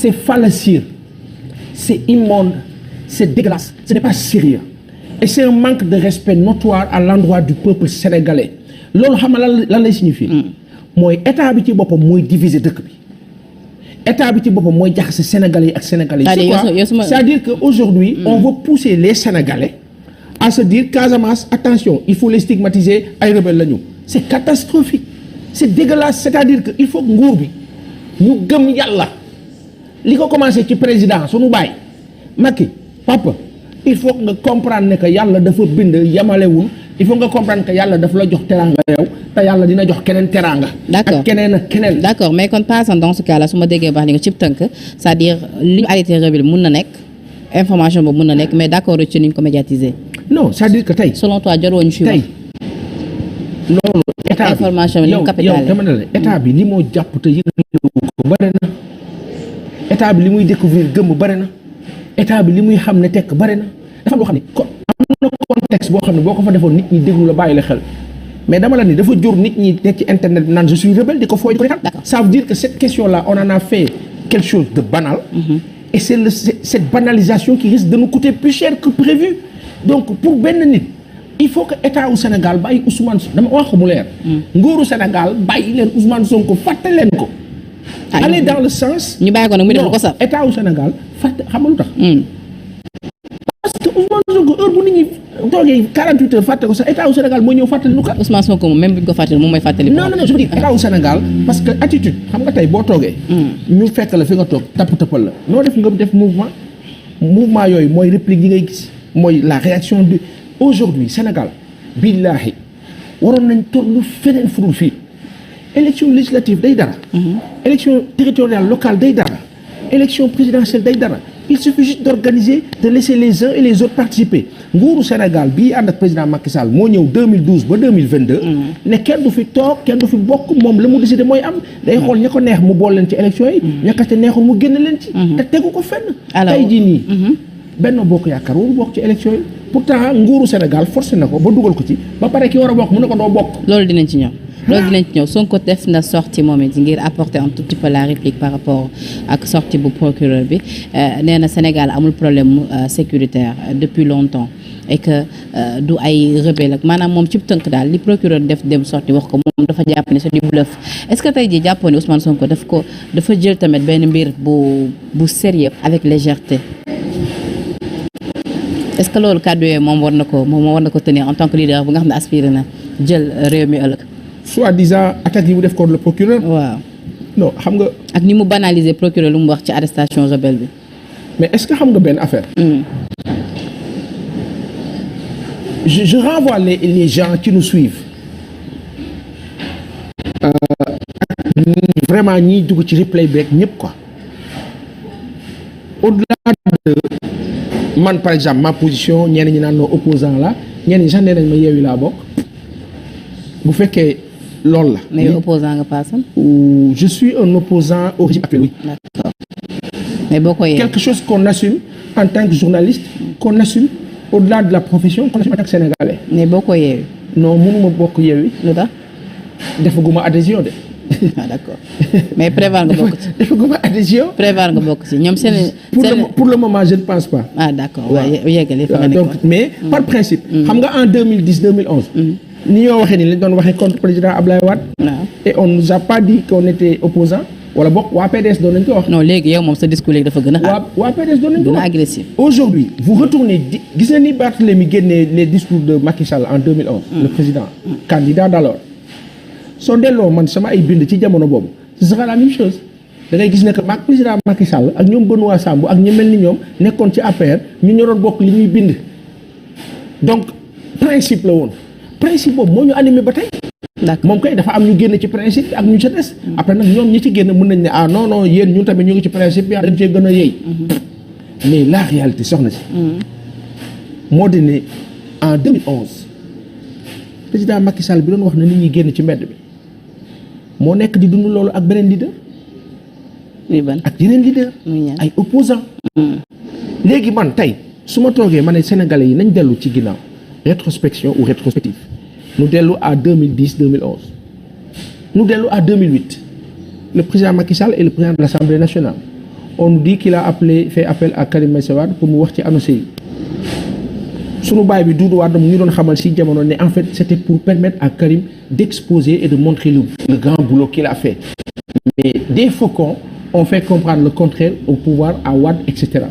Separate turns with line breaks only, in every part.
c'est fallacieux, c'est immonde, c'est dégueulasse, ce n'est pas sérieux. Et c'est un manque de respect notoire à l'endroit du peuple sénégalais. loolu xam nga lan lay signifier. mooy état bi ci boppam mooy diviser dëkk bi. état bi ci boppam mooy jaxase Sénégalais yi ak Sénégalais yi. C'est-à-dire que aujourd'hui on veut pousser les Sénégalais à se dire Casamance attention il faut les stigmatiser ay rebelles lañu. C'est catastrophique, c'est dégueulasse. C'est-à-dire que il faut que nguur bi ñu gëm yàlla li ko commencé ci président suñu baay Macky papa il faut nga comprendre ne que yàlla dafa bind yamalewul. Il faut nga comprendre que yàlla daf la jox teraanga yow te yàlla dina jox keneen teraanga.
d'accord
ak keneen ak keneen.
d'accord mais kon passant dans ce cas là su ma déggee baax li nga cib tënk c'est-à-dire li ñu arrêté rebelle mun na nekk information boobu mun na nekk mais d'accord ci ni ñu ko médiatiser.
non c'est-à-dire que tey.
selon toi jarul woon ci wax.
tey loolu. état bi
information bi li mu capital
yow dama ne la état bi li moo jàpp te yëngu ko bare na. état bi li muy découvrir gëmm bare na. état bi li muy xam ne tekk bare na dafa loo xam ne am na contexte boo xam ne boo ko fa defoon nit ñi déglu la bàyyi la xel mais dama la ni dafa jur nit ñi nekk ci internet bi naan je suis rebelle di ko fooy di ko retaan. Ça veut dire que cette question là on en a fait quelque chose de banal. Et c'est cette banalisation qui risque de nous coûter plus cher que prévu. Donc pour benn nit il faut que état wu Sénégal bàyyi Ousmane dama wax ko mu leer. nguuru Sénégal bàyyi leen Ousmane Sonko fàtte leen ko. aller dans le sens.
ñu bàyyi ko nag mu def ko sax
état wu Sénégal fàtte xam nga lu tax. parce que Ousmane Sonko heure bu nit ñi toogee 48 heures fàtte ko sax état wu Sénégal mooy ñëw fàttali lu kat.
Ousmane Sonko moom même bu ñu ko fàttali moom mooy fàttali.
non je veux dire état wu Sénégal parce que attitude xam nga tey boo toogee. ñu fekk la fi nga toog tappal la noo def nga def mouvement yooyu mooy réplique yi ngay gis mooy la réaction de aujourd'hui Sénégal billahi waroon nañ tollu feneen furul fii élection législative day dara. élection territoriale locale day dara. élection présidentielle day dara. Il suffit juste d'organiser, de laisser les uns et les autres participer. nguuru Sénégal bii ànd ak président Macky Sall moo ñëw 2012 ba 2022. ne kenn du fi toog kenn du fi bokk moom la mu décidé mooy am. day xool ña ko neex mu bool leen ci élection yi. ña ko ca neexul mu génn leen ci. te tegu ko fenn. alors tey jii nii. Benno Bokk Yaakaar waru bokk ci élection yi. pourtant nguuru Sénégal forcé na ko ba dugal ko ci ba pare ki war a bokk mu ne ko doo bokk.
loolu dinañ ci ñëw. loolu dinañ ci ñëw Sonko def na sortie moom it ngir apporter un tout petit peu la réplique par rapport ak sortie bu procureur bi nee na Sénégal amul problème sécuritaire depuis longtemps et que du ay rebelle ak maanaam moom ci tënk daal li procureur def dem sortie wax ko moom dafa jàpp ne c'est du bluff. Est-ce que tey jii jàppoon ne Ousmane Sonko dafa jël tamit benn mbir bu sérieux avec légèreté est-ce que loolu kàddu yooyu moom war na ko tenir en tant que leader bu nga xam ne aspiré na jël réew mi ëllëg.
soi-disant attaque yi mu def contre le procureur.
waaw
non xam nga.
ak ni mu banaliser procureur lu mu wax ci arrestation rebelle bi.
mais est-ce que xam nga benn affaire. je renvoie les gens qui nous suivent. vraiment ñiy dugg ci replay beeg ñëpp quoi. au-delà de man par exemple ma position ñenn ñi naan noo opposant la ñenn ñi sax nee nañ ma yeewi laa bokk bu fekkee. loolu la
mais yow opposant nga paasam.
je suis un opposant au régime actuel.
D'accord. mais boo ko yeewee
quelque chose qu'on assume en tant que journaliste qu'on assume au-delà de la profession qu'on assume en tant que sénégalais.
mais boo ko yeewee.
non mënuma bokk yeewi.
lu tax.
defaguma adhésion de.
ah d'accord mais prévoir nga bokk ci.
defaguma adhésion.
prévoir nga bokk ci ñoom seen.
pour le moment je ne pense pas.
ah d'accord waaw yeggali fa nga
donc mais par principe. xam nga en 2010 2011. ni ñoo waxee ni lañ doon waxee contre président Ablaye Wade. et on nous a pas dit qu'on était opposant wala bokk waa PDS doon nañ ko wax.
non léegi yow moom sa discours léegi dafa gën a.
waa PDS doon nañ ko wax
gën a agressif.
aujourd'hui vous retournez gis na ni Barthélémy génnee les discours de Macky Sall en 2011. le président candidat d'alors. soo delloo man sama ay bind ci jamono boobu ce sera la même chose da ngay gis ne que président Macky Sall ak ñoom Benoît Sambou ak ñu mel ni ñoom nekkoon ci APR ñu doon bokk li ñuy bind donc principe la woon. principe boobu moo ñu animé ba tey. d'accord moom kay dafa am ñu génn ci principe ak ñu ca des. après nag ñoom ñi ci génn mën nañ ne ah non yéen ñun tamit ñu ngi ci principe bi dañ cee gën a yey. mais la réalité soxna si. moo di ne en 2011 président Macky Sall bi doon wax ne nit ñi génn ci mbedd bi moo nekk di dund loolu ak beneen leader. ak yeneen leader. ay opposants. léegi man tey su ma toogee ma ne sénégalais yi nañ dellu ci ginnaaw. rétrospection ou rétrospective nous dellu à 2010 2011 nous dellu à 2008 le président Macky Sall est le président de l'Assemblée nationale on nous dit qu'il a fait appel à Karim Meïssa Wade pour mu wax ci annoncé yi sunu baay bi Doudou Wade mu ñu doon xamal si jamono ne en fait c'était pour permettre à Karim d'exposer et de montrer le grand boulot qu'il a fait mais des faucons ont fait comprendre le contraire au pouvoir à Wade et cetera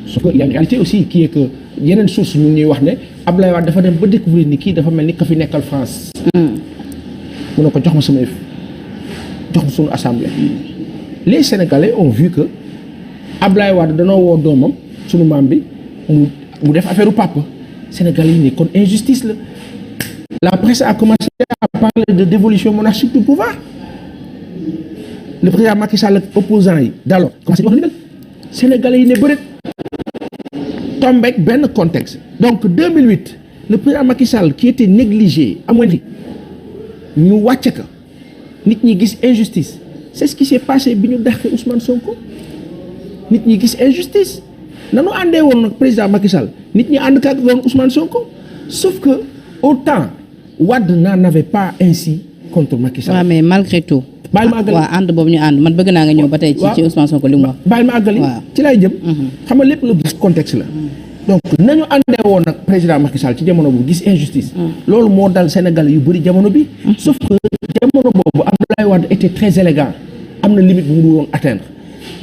sauf que il y a une réalité aussi qui est que yeneen source ñu ñuy wax ne Abdoulaye Wade dafa dem ba découvrir ni kii dafa mel ni ka fi nekkal France mu ne ko jox ma sama yëf jox ma sunu assemblée les Sénégalais ont vu que Abdoulaye Wade danoo woo doomam sunu maam bi mu def affaire u papa Sénégalais yi ne kon injustice la presse a commencé à parler de dévolution monarchique du pouvoir le président Macky Sall ak opposants yi d'alors commencé di wax ni mel Sénégalais yi ne bëreet tombé benn contexte donc 2008 le président Macky Sall qui était négligé amoindri ñu wàcce ka nit ñi gis injustice c'est ce qui s'est passé bi ñu dàqee Ousmane Sonko nit ñi gis injustice nanu àndee woon nag président Macky Sall nit ñi ànd ka ak woon Ousmane Sonko sauf que autant Wade n'en avait pas ainsi contre Macky Sall.
waaw mais malgré tout.
bàyyi ma àggali
waaw ànd boobu ñu ànd man bëgg naa nga ñëw ba tey ci Ousmane Sonko li mu wax.
bàyyi ma àggali ci lay jëm. xam nga lépp lu gis contexte la. donc nañu àndee woon nag président Macky Sall ci jamono bu gis injustice. loolu moo dal Sénégal yu bëri jamono bi. sauf que jamono boobu Abdoulaye Wade était très élégant am na limite bu mu woon atteindre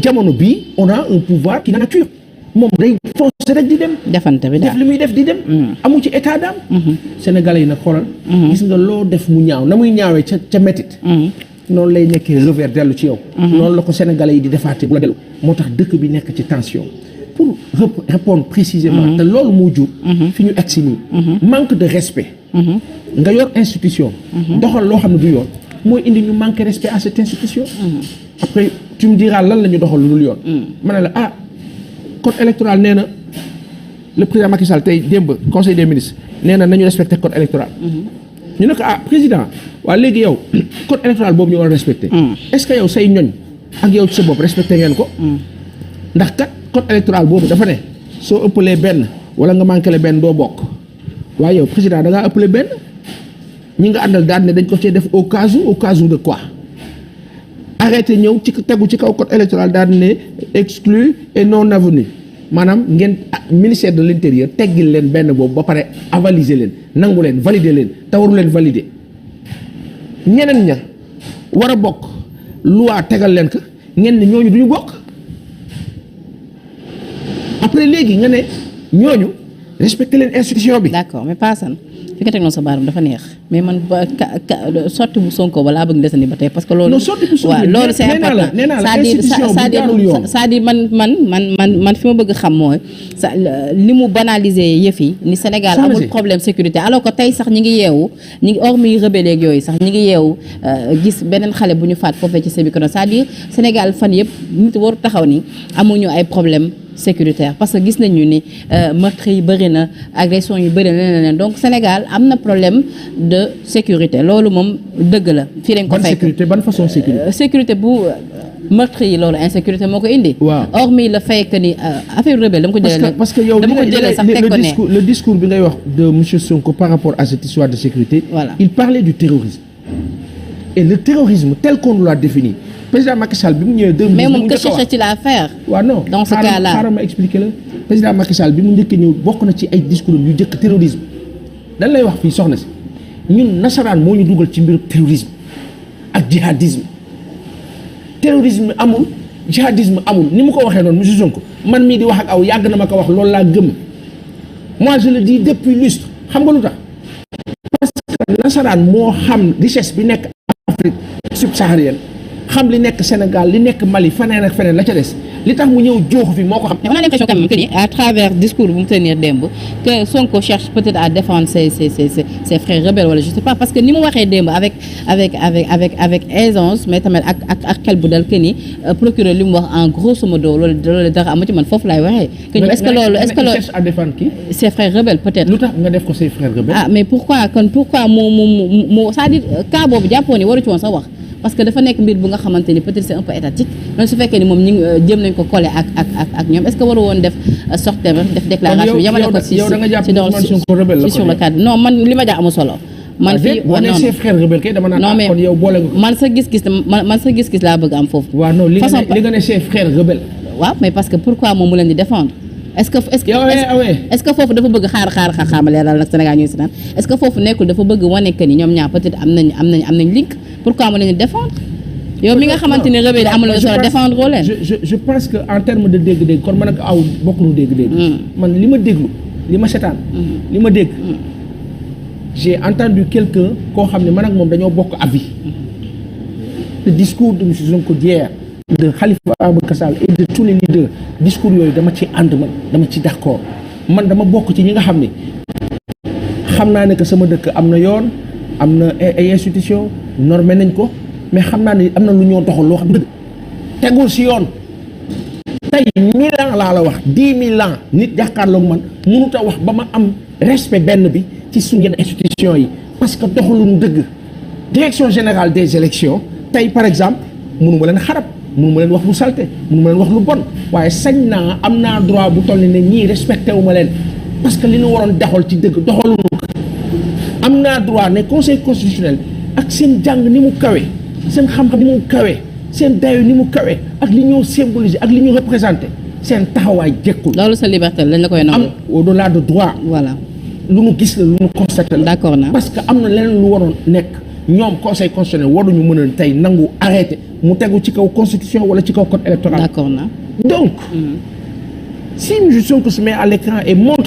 jamono bi on a un pouvoir qui nature moom day forcer rek di dem.
defante bi
def li muy def di dem. amu ci état d'âme. Sénégalais yi nag xoolal. gis nga loo def mu ñaaw na muy ñaawee ca métit. noonu lay nekkee revers dellu ci yow. noonu la ko Sénégalais yi di defaatee bu la dellu. moo tax dëkk bi nekk ci tension pour répondre précisément. te loolu moo jur. fi ñu egsi nii. manque de respect. nga yor institution. doxal loo xam ne du yoon. mooy indi ñu manque respect à cette institution. après tu me diras lan la ñu doxal lu dul yoon. ma ne la code électoral nee na le président Macky Sall tey démb conseil des ministres nee na nañu respecté code électoral. ñu ne ko président waa léegi yow code électoral boobu ñu war a respecté. est-ce que yow say ñoñ ak yow ci sa bopp respecté ngeen ko. ndax kat code électoral boobu dafa ne soo ëppalee benn wala nga manqué le benn doo bokk waaye yow président da ngaa ëppale benn ñi nga àndal daal ne dañ ko cee def au cas où de quoi. arrêté ñëw ci tegu ci kaw code électoral daal ne exclu et non avenu maanaam ngeen ministère de l'intérieur teggil leen benn boobu ba pare avaliser leen nangu leen valider leen te waru leen valider ñeneen ña war a bokk loi tegal leen ko ngeen ne ñooñu duñu bokk après léegi nga ne ñooñu respecter leen institution bi.
d'accord mais Paasan fi nga teg noonu sa baaram dafa neex mais man ba sotti bu Sonko ba laa bëgg desandi ba tey parce que loolu.
non sotti bu Sonko
waaw loolu c'est important c'est-à-dire man fi ma bëgg xam mooy li mu banaliser yëf yi ni Sénégal amul problème sécurité alors que tey sax ñi ngi yeewu ñi ngi hormis rebelle yeeg yooyu sax ñi ngi yeewu gis beneen xale bu ñu faat foofee ci Sébikotane c'est-à-dire Sénégal fan yëpp nit waru taxaw ni amuñu ay problème sécuritaire parce que gis nañu ni meurtre yi bëri na agression yi bëri na leneen donc Sénégal am na problème de sécurité loolu moom dëgg la fii lañ ko fekk.
sécurité ban façon sécurité.
sécurité bu meurtre yi loolu insécurité moo ko indi.
waaw
hormis le fait que ni affaire rebelle dama ko jëlee.
parce que yow
dama ko jëlee sax teg ko ne
le discours bi ngay wax de monsieur Sonko par rapport à cette histoire de sécurité.
voilà
il parlait du terrorisme. et le terrorisme tel qu'on l'a défini. président Macky Sall bi mu ñëwee 2012
mais moom que cherche-t-il à faire.
waaw non
dans ce cas-là
xaaral ma expliquer la président Macky Sall bi mu njëkk ñëw bokk na ci ay discours yu njëkk terrorisme dañ lay wax fii soxna si ñun nasaraan moo ñu dugal ci mbiru terrorisme ak jihadisme terrorisme amul jihadisme amul ni mu ko waxee noonu monsieur Sonko man mii di wax ak aw yàgg na ma ko wax loolu laa gëm moi je le dis depuis lustre xam nga lu tax parce que nasaraan moo xam richesse bi nekk Afrique subsaharienne xam li nekk Sénégal li nekk Mali feneen ak feneen la ca des li tax mu ñëw jooxu fi moo ko xam.
mais on a l'impression quand même que ni à travers discours bu mu tenir démb que Sonko cherche peut-être à défendre ses frères rebelles wala je sais pas parce que ni mu waxee démb avec aisance mais tamit ak xel bu dal que ni procureur li mu wax en grosso modo loolu dara amu ci man foofu laay waxee. que ni est-ce que loolu
cherche à défendre qui.
ses frères rebelles peut-être.
lu tax nga def ko ses frères rebelles.
mais pourquoi mu c'est-à-dire cas boobu jàppoon ni waru ci woon sax wax. parce que dafa nekk mbir bu nga xamante ni peut-être c'est un peu étatique même su fekkee ni moom ñu jëm nañ ko coller ak ñoom est-ce que waru woon def sortie def déclaration bi yamale ko si sur le cadre non man li ma jaax amul solo man fii
boo nee ses frères rebelles kay dama naan kon yow boole nga ko.
man sa gis-gis laa bëgg am foofu.
waaw non li nga ne ses frères rebelles.
waaw mais parce que pourquoi moom mu leen di défendre. est-ce que foofu dafa bëgg xaar ma leeral nag Sénégal ñuy seetaan est-ce que foofu nekkul dafa bëgg wane que ni ñoom ñaar peut-être am nañ link pourquoi mu leen di défendre. yow mi nga xamante ne rebelle amul nga solo défendre woo leen.
je pense que en terme de dégg-dégg kon man ak aw bokkuñu dégg-dégg. man li ma déglu li ma seetaan. li ma dégg. j'ai entendu quelqu'un koo xam ne man ak moom dañoo bokk avis. le discours de monsieur Sonko d'hier de Khalifa Ababacar Sall et de tous les leaders discours yooyu dama ci ànd man dama ci d'accord man dama bokk ci ñi nga xam ne xam naa ne que sama dëkk am na yoon am na ay institution normé nañ ko mais xam naa ne am na lu ñoo doxal loo xam ne tegul si yoon tey 1000 ans laa la wax 10 000 ans nit jàkkaarloog man mënut a wax ba ma am respect benn bi ci suñu yenn institution yi parce que doxaluñu dëgg direction générale des élections tey par exemple mënu ma leen xarab mënu ma leen wax lu salte mënu ma leen wax lu bon waaye sañ naa am naa droit bu toll ne ñii respecté wu ma leen parce que li ñu waroon doxal ci dëgg doxaluñu ko am naa droit ne conseil constitutionnel ak seen jàng ni mu kawe seen xam-xam ni mu kawe seen dayo ni mu kawe ak li ñoo symboliser ak li ñu représenté seen taxawaay jekkul.
loolu sa liberté lañ la koy nangu.
am au-delà de droit.
voilà
lu ñu gis la lu ñu constaté la.
d'accord na
parce que am na leneen lu waroon nekk ñoom conseil constitutionnel waruñu mën a tey nangu arrêté mu tegu ci kaw constitution wala ci kaw code électoral.
d'accord na
donc. si M. Sonko se met à l'écran et montre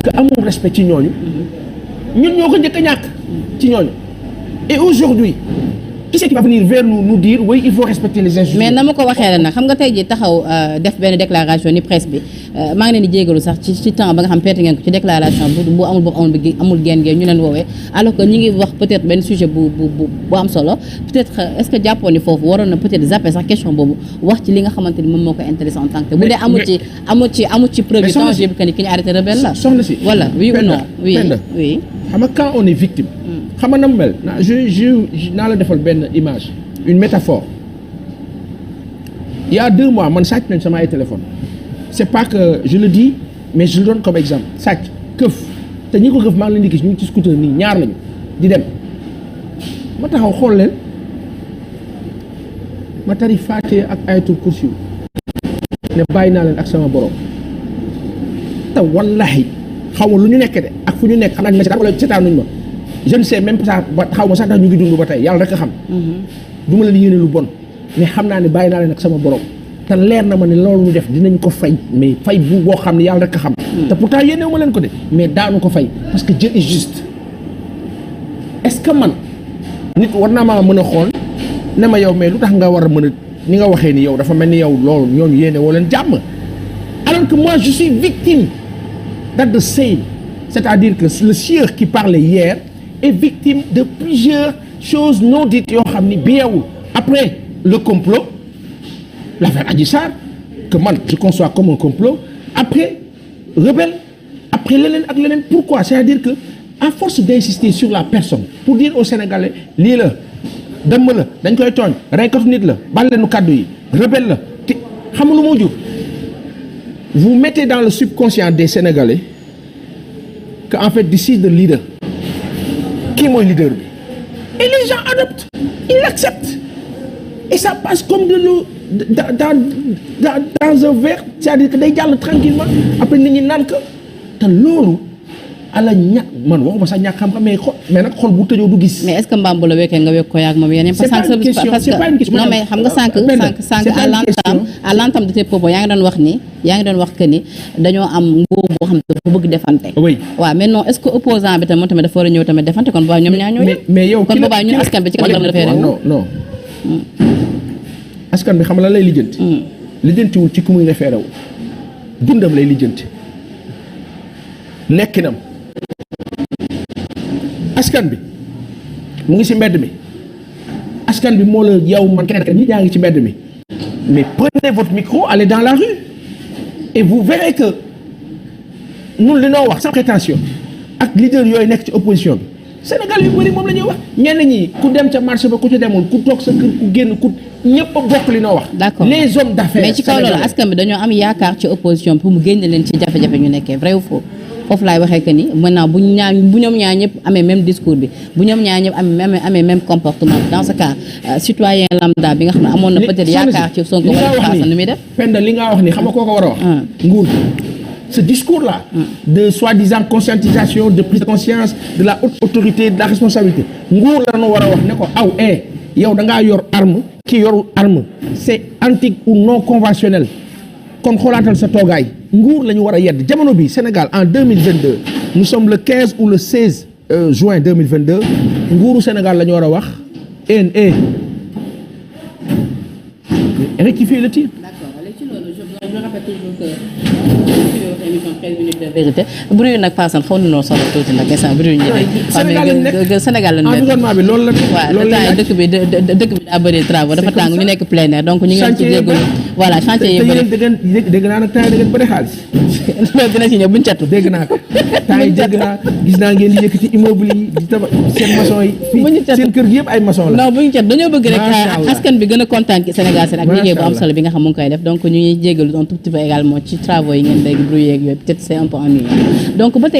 que amul respect ci ñooñu. ñun ñoo ko njëkk a ñàkk ci ñooñu. et aujourd'hui qui c'est qui va venir vers nous dire oui il faut respecter les institutions.
mais na ma ko waxee la nag xam nga tey jii taxaw def benn déclaration ni presse bi maa ngi leen di jégalu sax ci temps ba nga xam peete ngeen ko ci déclaration bu amul génn ñu leen woowee alors que ñi ngi wax peut-être benn sujet bu am solo peut-être est-ce que jàppoon ni foofu waroon na peut-être zapper sax question boobu wax ci li nga xamante ni moom moo ko intéressé en tant que bu dee amul ci preuve tangible que ni ki ñu arrêté rebelle la.
soxna si
voilà oui ou non oui
xam nga quand on est victime. xam nga na mu mel naa la defal benn image une métaphore il y a 2 mois man sàcc nañ sama ay téléphone c'est pas que je le dis mais je le donne comme exemple sàcc këf te ñi ko këf maa ngi leen di gis ñu ngi ci scooter nii ñaar lañu di dem ma taxaw xool leen ma tari Faatiha ak ayatul kursi ne bàyyi naa leen ak sama borom te wallahi xaw ma lu ñu nekk de ak fu ñu nekk xam naa ñu ma seetaan wala seetaanuñ ma je ne sais même pas xaw ma sax ndax ñu ngi dund ba tey yàlla rek a xam. du ma leen yéene lu bon mais xam naa ne bàyyi naa leen ak sama borom te leer na ma ne loolu ñu def dinañ ko fay mais fay bu boo xam ne yàlla rek a xam. te pourtant yéenewu ma leen ko de mais daanu ko fay parce que Dieu est juste. est-ce que man nit war naa maa mën a xool ne ma yow mais lu tax nga war a mën a ni nga waxee ni yow dafa mel ni yow loolu ñooñu yéene woo leen jàmm alors que moi je suis victime that the same c'est-à-dire que le sieur qui parlait hier est victime de plusieurs choses non dites yoo xam ni biewul après le complot l'affaire Adji Sarr que man je conçois comme un complot après rebelle après leneen ak leneen pourquoi c'est-à-dire que à force d'insister sur la personne pour dire aux Sénégalais lii la dëmm la dañ koy tooñ reykatu nit la bal leenu kàddu yi rebelle la te xam lu moo jur vous mettez dans le subconscient des Sénégalais que en fait this is the leader kii mooy leader bi et les gens adoptent ils l'acceptent et ça passe comme de l'eau dans un verre c'est-à-dire que day jàll tranquillement après nit ñi naan ko te loolu ala ñàkk man waxuma sax ñàkk xam-xam mais nag xol bu tëjoo du gis.
mais est-ce que mbaam bu la wekkee nga wekk ko yaag moom yeneen.
c'est pas une question c'est pas une question
non mais xam nga sànq à l'entame de tes propos yaa ngi doon wax que ni dañoo am nguur boo xam ne dafa bëgg defante.
oui
waaw mais non est-ce que opposant bi tamit moom tamit dafa war a ñëw tamit defante kon boobaa ñoom ñaar ñoo yëpp.
mais yow
kon boobaa ñun askan bi ci kan la defee rek.
non askan bi xam la lay lijjanti. lijjantiwul ci ku muy référé wu dundam lay lijjanti nekkinam. askan bi mu ngi ci mbedd mi askan bi moo la yow man keneen ñi yaa ngi ci mbedd mi mais prenez votre micro allez dans la rue et vous verrez que ñun li noo wax sans prétention ak leader yooyu nekk ci opposition bi Sénégal yu bëri moom la ñuy wax ñenn ñi ku dem ca marché ba ku ca demul ku toog sa kër ku génn ku ñëpp a bokk li noo wax.
d'accord
les hommes d'affaires
mais ci kaw loolu askan bi dañoo am yaakaar ci opposition pour mu génne leen ci jafe-jafe ñu nekkee vrai ou faux. foofu laay waxee que ni maintenant bu ñoom ñaar ñëpp amee même discours bi bu ñoom ñaar ñëpp amee même comportement dans ce cas citoyen lambda bi nga xam ne amoon na peut-être yaakaar ci Sonko wala Fassane nu muy def.
Penda li nga wax ni xam nga koo ko war a wax. nguur ce discours-là. de soi-disant conscientisation de prise de conscience de la haute autorité de la responsabilité nguur la ñu war a wax ne ko aw yow da ngaa yor arme ki yorul arme c'est antique ou non conventionnel kon xoolaatal sa toogaay nguur la ñu war a yedd jamono bi Sénégal en 2022 nous sommes le 15 ou le 16 juin 2022 nguuru Sénégal la ñu war a wax rectifier le tir.
Je rappelle toujours que émission 13 minutes de vérité bruit nag Fassane xaw na noo solo tuuti nag instant bruit ñi Sénégal lañ nekk
environnement bi loolu la
waaw temps dëkk bi daa bëri travaux dafa tàng ñu nekk plein air donc ñu ngi leen ci jégalu voilà chantier yi bëri
dégg naa nag temps yi da ngeen bëri xaalis
loolu dina ci ñëw buñu catu
dégg naa ko temps yi dégg naa gis naa ngeen di yëkkati immeuble yi di tabax seen maçon yi fii seen kër gi yëpp ay maçon la
non buñu cat dañoo bëgg rek askan bi gën a kontaan ci Sénégal seen ak liggéey bu am solo bi nga xam mu ngi koy def donc ñu ngi jégalu un tout petit peu également ci travaux yi ngeen dégg bruit yeeg yooyu peut-être c'est un peu ennuyeux donc ba tey